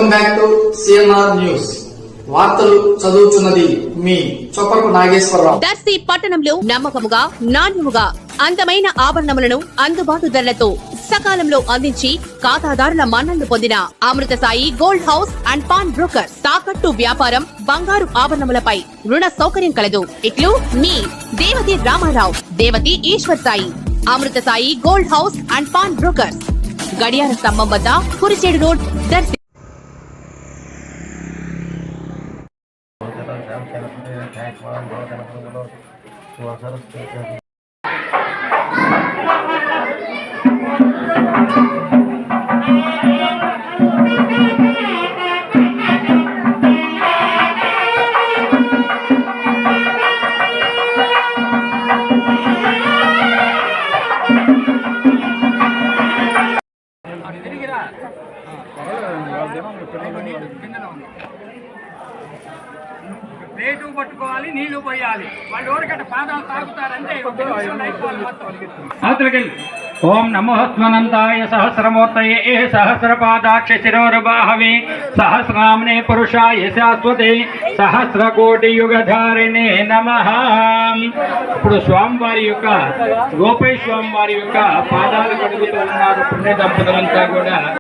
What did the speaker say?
Welcome back to CMR news. వార్తలు చదువుతున్నది మీ చొప్పరపు నాగేశ్వరరావు. దర్శి పట్టణంలో నమ్మకముగా, నాణ్యముగా అందమైన ఆభరణములను అందుబాటు ధరలతో సకాలంలో అందించి ఖాతాదారుల మన్ననలు పొందిన Amrutha Sai gold house and pawn broker. తాకట్టు వ్యాపారం, బంగారు ఆభరణములపై రుణ సౌకర్యం కలదు. ఇట్లు మీ Devathi Ramarao, Devathi Eshwar Sai. Amrutha Sai gold house and pawn broker, గడియార స్తంభం వద్ద, కురిచేడు రోడ్, దర్శి. ప్లేటు పట్టుకోవాలి, నీళ్లు పోయాలి. వాళ్ళు ఎవరికంటే పాదాలు తాగుతారంటే ఓం నమో స్వనంతాయ సహస్రమూర్తయే సహస్రపాదాక్ష శిరోర్బాహవే సహస్రామ్నే పురుషాయ శాశ్వతే సహస్రకోటి యుగధారిణే నమః. ఇప్పుడు స్వామివారి యొక్క గోపేశ్వరం వారి యొక్క పాదాలు కడుగుతూ ఉన్నారు పుణ్య దంపతులంతా కూడా.